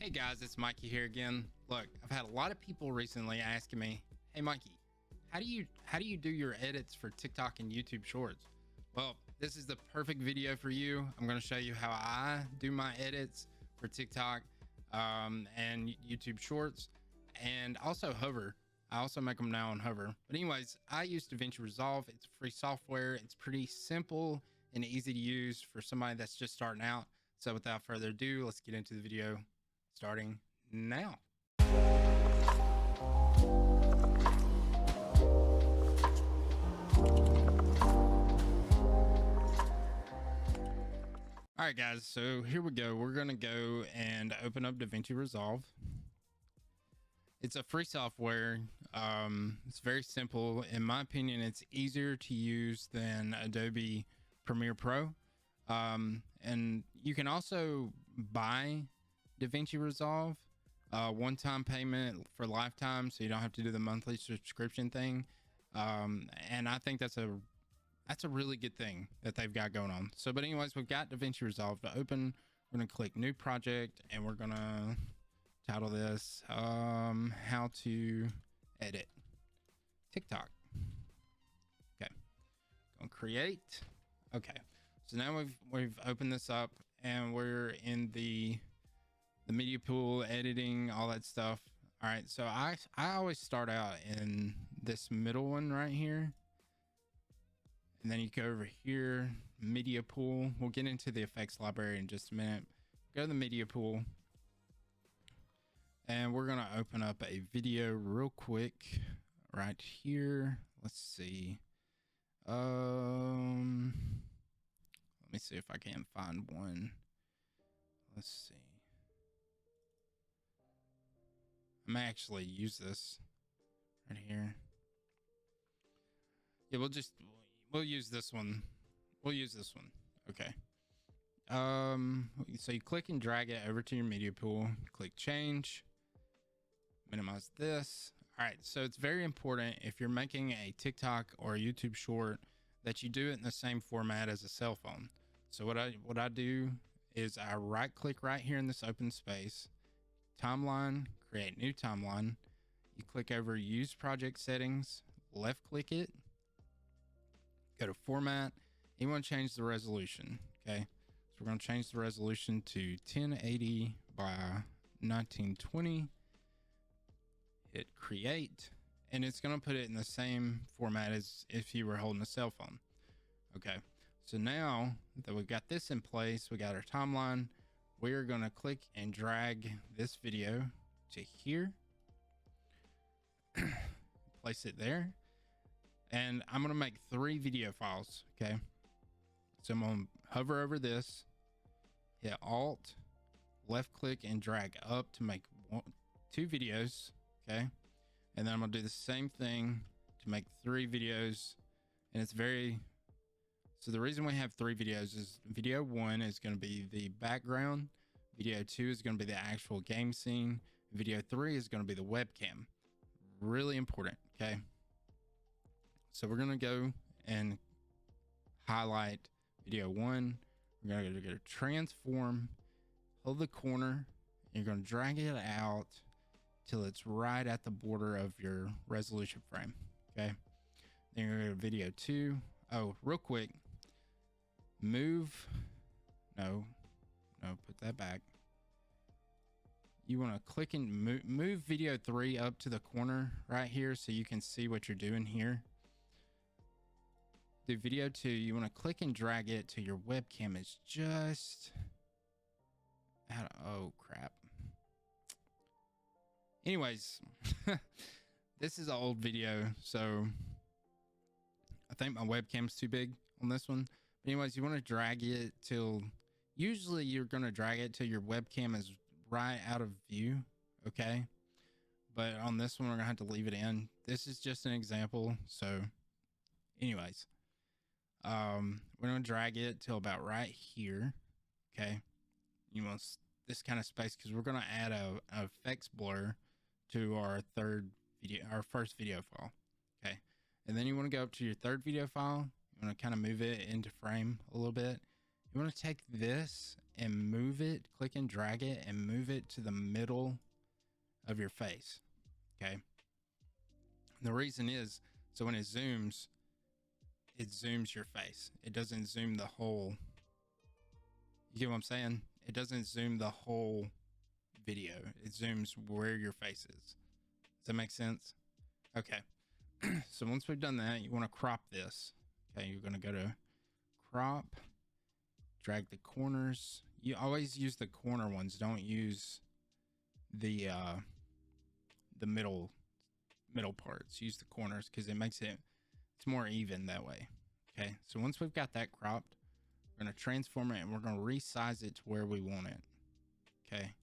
Hey guys, it's Mikey here again. Look, I've had a lot of people recently asking me, "Hey Mikey, how do you do your edits for TikTok and YouTube Shorts?" Well, this is the perfect video for you. I'm going to show you how I do my edits for TikTok and YouTube Shorts, and also Hover. I also make them now on Hover. But anyways, I use Davinci Resolve. It's free software. It's pretty simple and easy to use for somebody that's just starting out. So without further ado, let's get into the video starting now. All right, guys, so here we go. We're going to go and open up Davinci Resolve. It's a free software. It's very simple. In my opinion, it's easier to use than Adobe Premiere Pro. And you can also buy Davinci Resolve, one-time payment for lifetime, so you don't have to do the monthly subscription thing. And I think that's a really good thing that they've got going on. So, but anyways, we've got Davinci Resolve to open. We're going to click new project, and we're going to title this how to edit TikTok. Okay, go and create. Okay, so now we've opened this up, and we're in the media pool, editing, all that stuff. All right, so I always start out in this middle one right here, and then you go over here, media pool. We'll get into the effects library in just a minute. Go to the media pool, and we're gonna open up a video real quick right here. Let's see. Let me see if I can find one. Let's see. I may actually use this right here. Yeah, we'll use this one. We'll use this one. Okay. So you click and drag it over to your media pool. Click change. Minimize this. All right. So it's very important if you're making a TikTok or a YouTube short that you do it in the same format as a cell phone. So what I do is I right click right here in this open space, timeline, create new timeline. You click over use project settings, left click it, go to format. You want to change the resolution. Okay. So we're going to change the resolution to 1080 by 1920. Hit create, and it's going to put it in the same format as if you were holding a cell phone. Okay. So now that we've got this in place, we got our timeline. We're going to click and drag this video to here. Place it there. And I'm going to make 3 video files. Okay. So I'm going to hover over this, hit Alt, left click, and drag up to make 2 videos. Okay. And then I'm going to do the same thing to make 3 videos. And it's so the reason we have 3 videos is video 1 is going to be the background. Video 2 is going to be the actual game scene. Video 3 is going to be the webcam. Really important. Okay. So we're going to go and highlight video 1. We're going to go to transform, hold the corner. You're going to drag it out till it's right at the border of your resolution frame. Okay. Then you're going to go to video 2. Oh, real quick. No, put that back. You want to click and move video 3 up to the corner right here so you can see what you're doing here. Do video 2, you want to click and drag it till your webcam is just out of, oh crap. Anyways, this is an old video, so I think my webcam's too big on this one. But anyways, you want to drag it till, usually you're going to drag it till your webcam is right out of view. Okay. But on this one, we're going to have to leave it in. This is just an example. So anyways, we're going to drag it till about right here. Okay. You want this kind of space because we're going to add a effects blur to our first video file. Okay. And then you want to go up to your third video file. You want to kind of move it into frame a little bit. You want to take this and move it, click and drag it and move it to the middle of your face. Okay. And the reason is, so when it zooms your face. It doesn't zoom the whole, you get what I'm saying? It doesn't zoom the whole video. It zooms where your face is. Does that make sense? Okay. So once we've done that, you want to crop this. Okay, you're going to go to crop, drag the corners. You always use the corner ones. Don't use the middle parts. Use the corners because it makes it's more even that way. Okay, so once we've got that cropped, we're going to transform it and we're going to resize it to where we want it. Okay,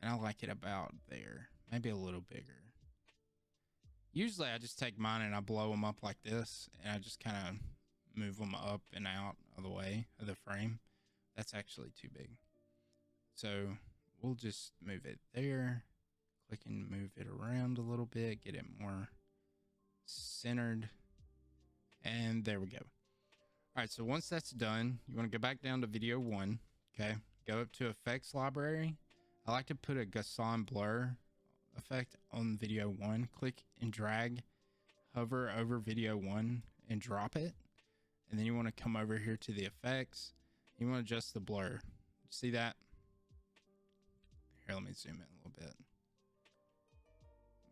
and I like it about there, maybe a little bigger. Usually I just take mine and I blow them up like this, and I just kind of move them up and out of the way of the frame. That's actually too big. So we'll just move it there, click and move it around a little bit, get it more centered. And there we go. All right, so once that's done, you want to go back down to video 1. Okay, go up to effects library. I like to put a Gaussian blur effect on video 1. Click and drag, hover over video 1 and drop it. And then you want to come over here to the effects. You want to adjust the blur. See that? Here, let me zoom in a little bit.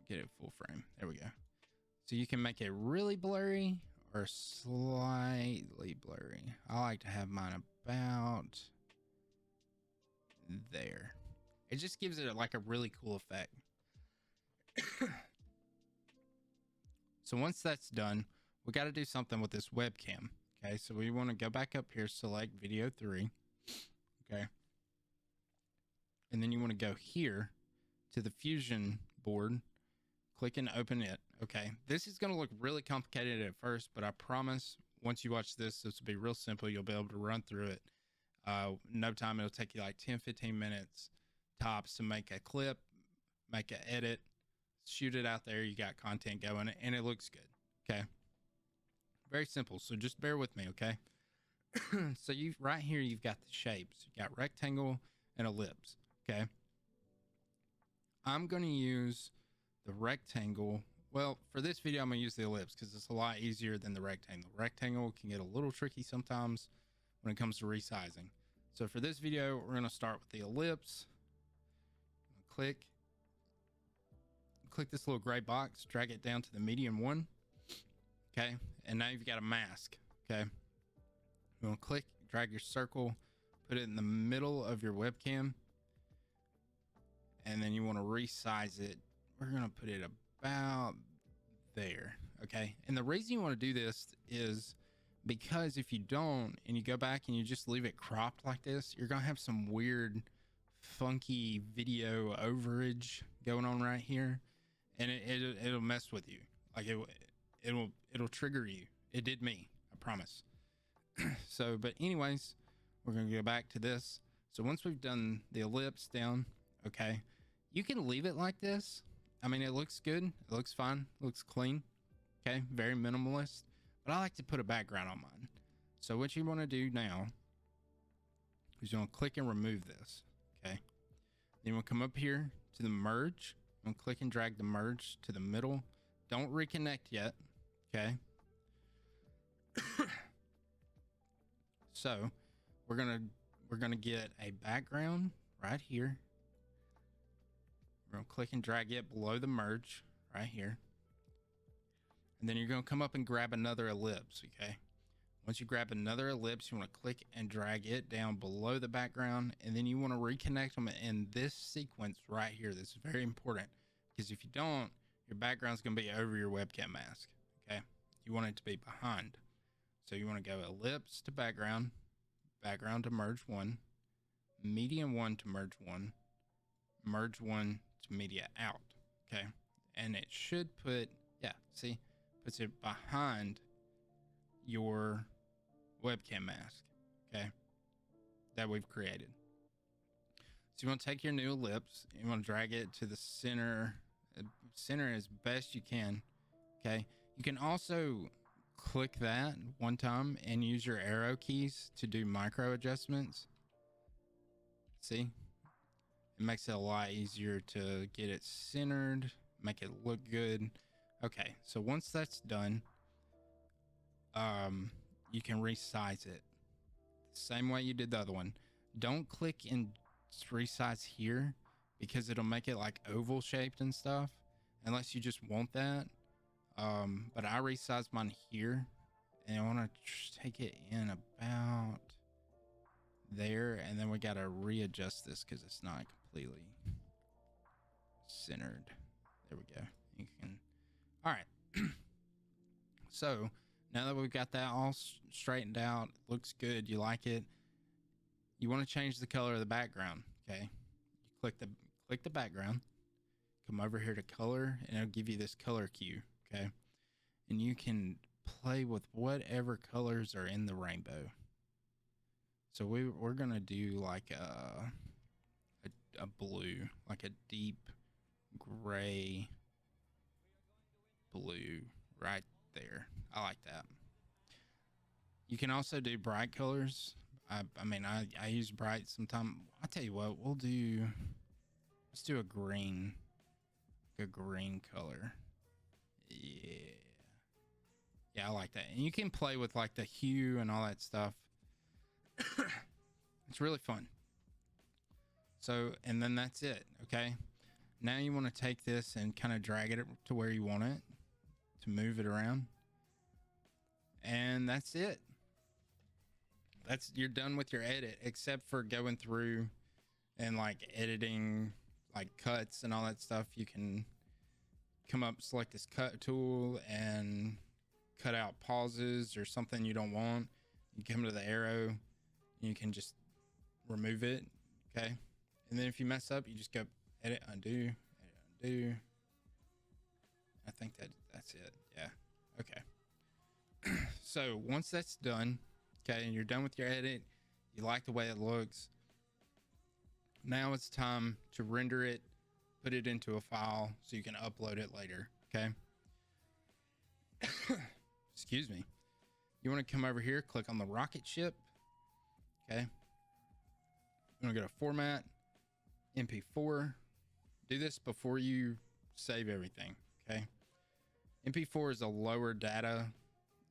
Get it full frame. There we go. So you can make it really blurry or slightly blurry. I like to have mine about there. It just gives it like a really cool effect. So once that's done, we got to do something with this webcam. Okay, so we want to go back up here, select video 3. Okay, and then you want to go here to the Fusion board, click and open it. Okay, this is going to look really complicated at first, but I promise once you watch this will be real simple. You'll be able to run through it. No time. It'll take you like 10-15 minutes tops to make a clip, make an edit, shoot it out there. You got content going and it looks good. Okay, very simple. So just bear with me. Okay. So you right here, you've got the shapes. You got rectangle and ellipse. Okay, I'm going to use the rectangle. Well, for this video, I'm going to use the ellipse because it's a lot easier than the rectangle. Rectangle can get a little tricky sometimes when it comes to resizing. So for this video, we're going to start with the ellipse. Click this little gray box, drag it down to the medium 1. Okay, and now you've got a mask. Okay, you want to click, drag your circle, put it in the middle of your webcam, and then you want to resize it. We're going to put it about there. Okay, and the reason you want to do this is because if you don't and you go back and you just leave it cropped like this, you're going to have some weird funky video overage going on right here, and it'll mess with you. Like it'll trigger you. It did me, I promise. So, but anyways, we're going to go back to this. So once we've done the ellipse down, okay, you can leave it like this. I mean, it looks good. It looks fine. It looks clean. Okay, very minimalist. But I like to put a background on mine. So what you want to do now is you want to click and remove this. Okay. Then we'll come up here to the merge. We'll click and drag the merge to the middle. Don't reconnect yet. Okay. So we're gonna get a background right here. We're gonna click and drag it below the merge right here. And then you're gonna come up and grab another ellipse. Okay. Once you grab another ellipse, you want to click and drag it down below the background, and then you want to reconnect them in this sequence right here. This is very important because if you don't, your background's going to be over your webcam mask. Okay, you want it to be behind. So you want to go ellipse to background, background to merge 1, median 1 to merge 1, merge 1 to media out. Okay, and it should put, yeah, see, puts it behind your webcam mask, okay, that we've created. So you want to take your new ellipse, you want to drag it to the center as best you can. Okay, you can also click that one time and use your arrow keys to do micro adjustments. See, it makes it a lot easier to get it centered, make it look good. Okay, so once that's done, you can resize it same way you did the other one. Don't click and resize here because it'll make it like oval shaped and stuff, unless you just want that. But I resized mine here, and I want to take it in about there, and then we got to readjust this because it's not completely centered. There we go. You can. All right. So now that we've got that all straightened out, looks good, you like it, you want to change the color of the background. Okay, you click the background, come over here to color, and it'll give you this color cue. Okay, and you can play with whatever colors are in the rainbow. So we're gonna do like a blue, like a deep gray blue right there. I like that. You can also do bright colors. I mean, I use bright sometimes. I'll tell you what, let's do a green color. Yeah, I like that. And you can play with like the hue and all that stuff. It's really fun. So, and then that's it. Okay, now you want to take this and kind of drag it to where you want it to move it around, and that's it. You're done with your edit, except for going through and like editing like cuts and all that stuff. You can come up, select this cut tool, and cut out pauses or something you don't want. You come to the arrow and you can just remove it. Okay, and then if you mess up, you just go edit, undo, edit, undo. I think that's it. Yeah. Okay. So once that's done, okay, and you're done with your edit, you like the way it looks, now it's time to render it, put it into a file so you can upload it later. Okay. Excuse me. You want to come over here, click on the rocket ship. Okay. You want to go to format, MP4. Do this before you save everything. Okay. MP4 is a lower data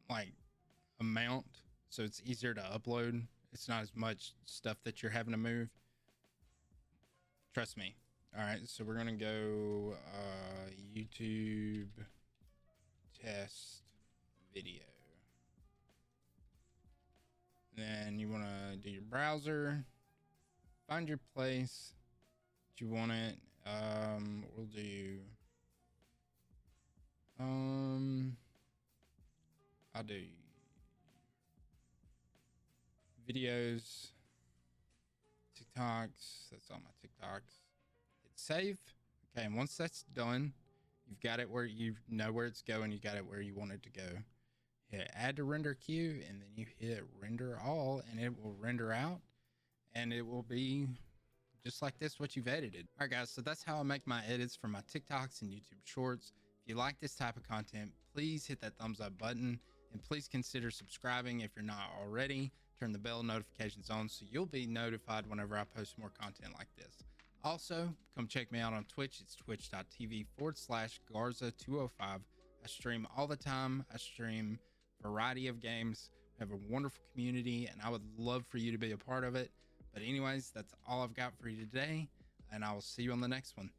like amount, so it's easier to upload. It's not as much stuff that you're having to move. Trust me. All right, so we're gonna go YouTube test video. Then you want to do your browser, find your place that you want it. We'll do I'll do videos, TikToks. That's all my TikToks. Hit save. Okay, and once that's done, you've got it where you know where it's going. You got it where you want it to go. Hit add to render queue, and then you hit render all, and it will render out, and it will be just like this, what you've edited. All right, guys, so that's how I make my edits for my TikToks and YouTube Shorts. If you like this type of content, please hit that thumbs up button, and please consider subscribing if you're not already. Turn the bell notifications on so you'll be notified whenever I post more content like this. Also, come check me out on Twitch. It's twitch.tv/Garza205. I stream all the time. I stream a variety of games. We have a wonderful community, and I would love for you to be a part of it. But anyways, that's all I've got for you today, and I will see you on the next one.